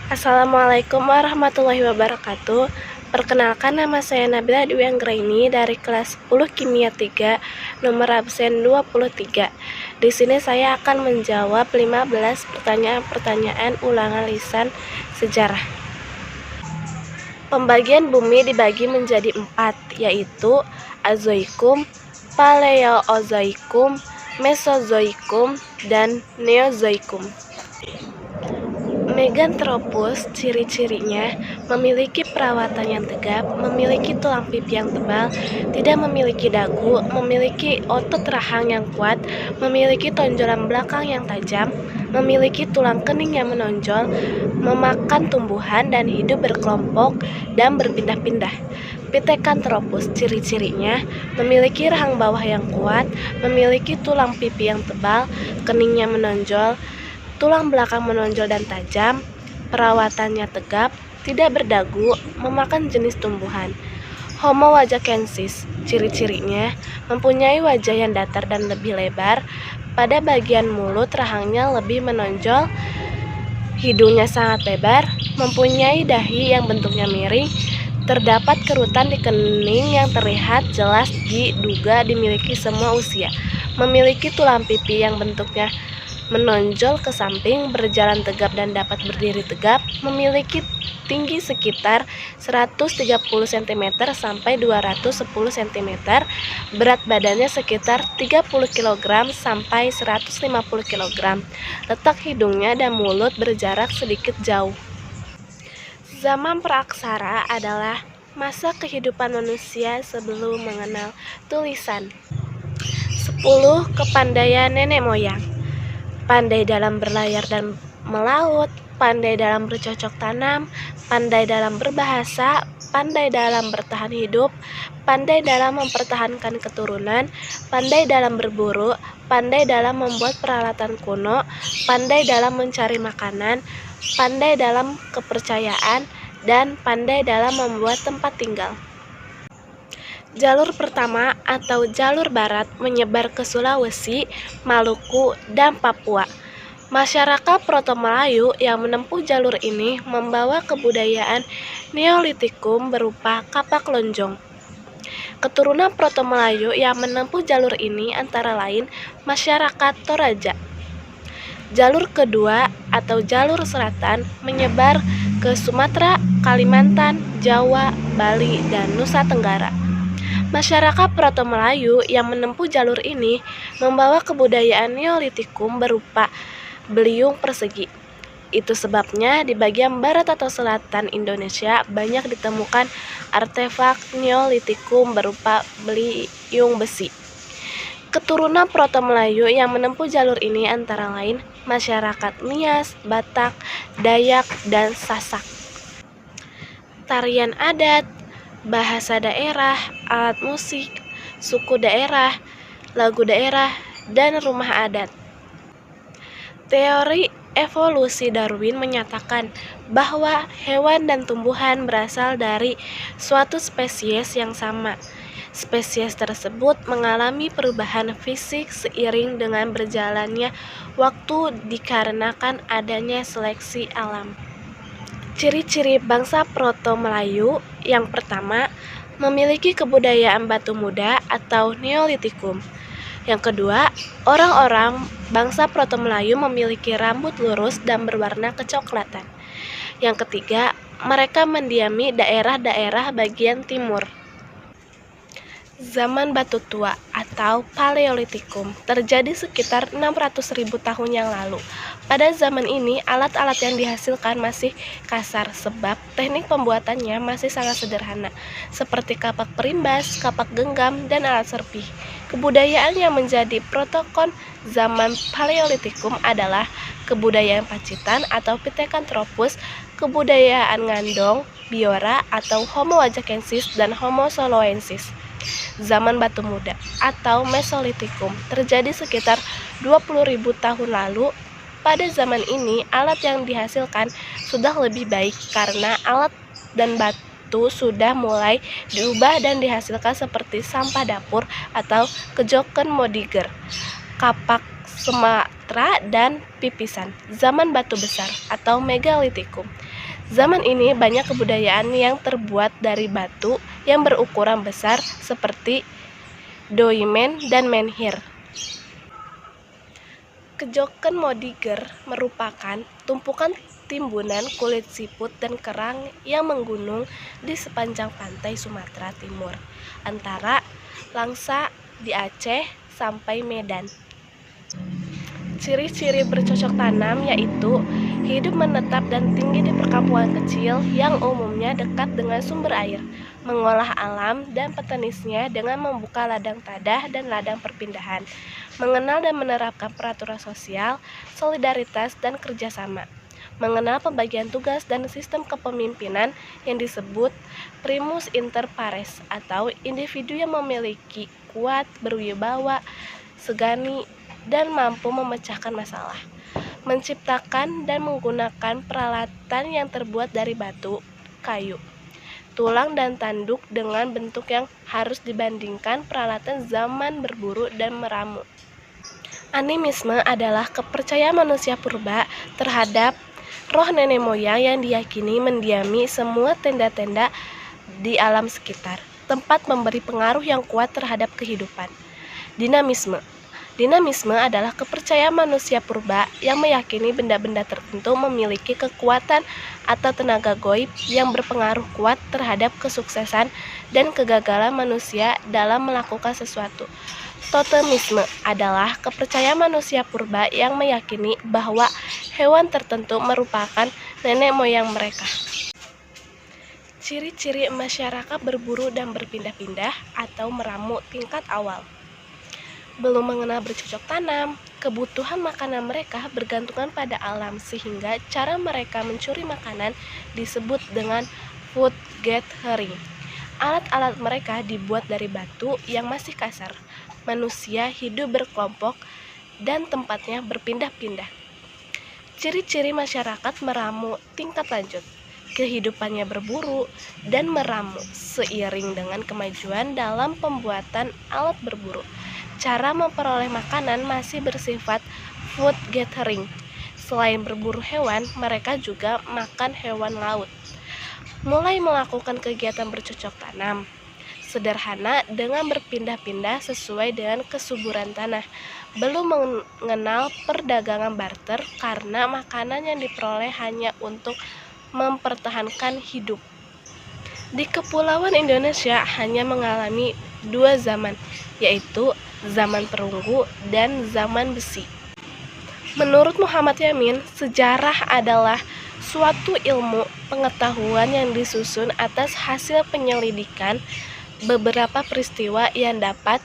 Assalamualaikum warahmatullahi wabarakatuh. Perkenalkan, nama saya Nabila Dwi Anggraini dari kelas 10 Kimia 3, nomor absen 23. Di sini saya akan menjawab 15 pertanyaan-pertanyaan ulangan lisan sejarah. Pembagian bumi dibagi menjadi 4, yaitu Azoikum, Paleozoikum, Mesozoikum, dan Neozoikum. Meganthropus ciri-cirinya memiliki perawatan yang tegap, memiliki tulang pipi yang tebal, tidak memiliki dagu, memiliki otot rahang yang kuat, memiliki tonjolan belakang yang tajam, memiliki tulang kening yang menonjol, memakan tumbuhan dan hidup berkelompok dan berpindah-pindah. Pithecanthropus ciri-cirinya memiliki rahang bawah yang kuat, memiliki tulang pipi yang tebal, keningnya menonjol, tulang belakang menonjol dan tajam, perawatannya tegap, tidak berdagu, memakan jenis tumbuhan. Homo wajakensis, ciri-cirinya mempunyai wajah yang datar dan lebih lebar, pada bagian mulut rahangnya lebih menonjol, hidungnya sangat lebar, mempunyai dahi yang bentuknya miring, terdapat kerutan di kening yang terlihat jelas diduga dimiliki semua usia, memiliki tulang pipi yang bentuknya menonjol ke samping, berjalan tegap dan dapat berdiri tegap, memiliki tinggi sekitar 130 cm sampai 210 cm, berat badannya sekitar 30 kg sampai 150 kg, letak hidungnya dan mulut berjarak sedikit jauh. Zaman praaksara adalah masa kehidupan manusia sebelum mengenal tulisan. 10. Kepandaian nenek moyang. Pandai dalam berlayar dan melaut, pandai dalam bercocok tanam, pandai dalam berbahasa, pandai dalam bertahan hidup, pandai dalam mempertahankan keturunan, pandai dalam berburu, pandai dalam membuat peralatan kuno, pandai dalam mencari makanan, pandai dalam kepercayaan, dan pandai dalam membuat tempat tinggal. Jalur pertama atau jalur barat menyebar ke Sulawesi, Maluku, dan Papua. Masyarakat Proto-Melayu yang menempuh jalur ini membawa kebudayaan Neolitikum berupa kapak lonjong. Keturunan Proto-Melayu yang menempuh jalur ini antara lain masyarakat Toraja. Jalur kedua atau jalur selatan menyebar ke Sumatera, Kalimantan, Jawa, Bali, dan Nusa Tenggara. Masyarakat Proto-Melayu yang menempuh jalur ini membawa kebudayaan Neolitikum berupa beliung persegi. Itu sebabnya di bagian barat atau selatan Indonesia banyak ditemukan artefak Neolitikum berupa beliung besi. Keturunan Proto-Melayu yang menempuh jalur ini antara lain masyarakat Nias, Batak, Dayak, dan Sasak. Tarian adat, bahasa daerah, alat musik, suku daerah, lagu daerah, dan rumah adat. Teori evolusi Darwin menyatakan bahwa hewan dan tumbuhan berasal dari suatu spesies yang sama. Spesies tersebut mengalami perubahan fisik seiring dengan berjalannya waktu dikarenakan adanya seleksi alam. Ciri-ciri bangsa Proto-Melayu yang pertama, memiliki kebudayaan batu muda atau Neolitikum. Yang kedua, orang-orang bangsa Proto-Melayu memiliki rambut lurus dan berwarna kecoklatan. Yang ketiga, mereka mendiami daerah-daerah bagian timur. Zaman Batu Tua atau Paleolitikum terjadi sekitar 600.000 tahun yang lalu. Pada zaman ini, alat-alat yang dihasilkan masih kasar sebab teknik pembuatannya masih sangat sederhana, seperti kapak perimbas, kapak genggam, dan alat serpih. Kebudayaan yang menjadi protokon zaman Paleolitikum adalah kebudayaan Pacitan atau Pithecanthropus, kebudayaan Ngandong, Biora atau Homo wajakensis, dan Homo soloensis. Zaman Batu Muda atau Mesolitikum terjadi sekitar 20.000 tahun lalu. Pada zaman ini, alat yang dihasilkan sudah lebih baik karena alat dan batu sudah mulai diubah dan dihasilkan seperti sampah dapur atau kejoken modiger, kapak Sumatera, dan pipisan. Zaman Batu Besar atau Megalitikum Zaman ini banyak kebudayaan yang terbuat dari batu yang berukuran besar seperti dolmen dan menhir. Kejoken Modiger merupakan tumpukan timbunan kulit siput dan kerang yang menggunung di sepanjang pantai Sumatera Timur, antara Langsa di Aceh sampai Medan. Ciri-ciri bercocok tanam yaitu hidup menetap dan tinggi di perkampungan kecil yang umumnya dekat dengan sumber air, mengolah alam dan petanisnya dengan membuka ladang tadah dan ladang perpindahan, mengenal dan menerapkan peraturan sosial, solidaritas, dan kerjasama, mengenal pembagian tugas dan sistem kepemimpinan yang disebut primus inter pares atau individu yang memiliki kuat, berwibawa, segani, dan mampu memecahkan masalah, menciptakan dan menggunakan peralatan yang terbuat dari batu, kayu, tulang, dan tanduk dengan bentuk yang harus dibandingkan peralatan zaman berburu dan meramu. Animisme adalah kepercayaan manusia purba terhadap roh nenek moyang yang diyakini mendiami semua tenda-tenda di alam sekitar, tempat memberi pengaruh yang kuat terhadap kehidupan. Dinamisme adalah kepercayaan manusia purba yang meyakini benda-benda tertentu memiliki kekuatan atau tenaga gaib yang berpengaruh kuat terhadap kesuksesan dan kegagalan manusia dalam melakukan sesuatu. Totemisme adalah kepercayaan manusia purba yang meyakini bahwa hewan tertentu merupakan nenek moyang mereka. Ciri-ciri masyarakat berburu dan berpindah-pindah atau meramu tingkat awal. Belum mengenal bercocok tanam, kebutuhan makanan mereka bergantungan pada alam sehingga cara mereka mencuri makanan disebut dengan food gathering. Alat-alat mereka dibuat dari batu yang masih kasar. Manusia hidup berkelompok dan tempatnya berpindah-pindah. Ciri-ciri masyarakat meramu tingkat lanjut. Kehidupannya berburu dan meramu seiring dengan kemajuan dalam pembuatan alat berburu. Cara memperoleh makanan masih bersifat food gathering. Selain berburu hewan, mereka juga makan hewan laut. Mulai melakukan kegiatan bercocok tanam sederhana dengan berpindah-pindah sesuai dengan kesuburan tanah. Belum mengenal perdagangan barter karena makanan yang diperoleh hanya untuk mempertahankan hidup. Di Kepulauan Indonesia hanya mengalami 2 zaman, yaitu zaman perunggu dan zaman besi. Menurut Muhammad Yamin, sejarah adalah suatu ilmu pengetahuan yang disusun atas hasil penyelidikan beberapa peristiwa yang dapat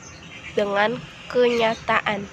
dengan kenyataan.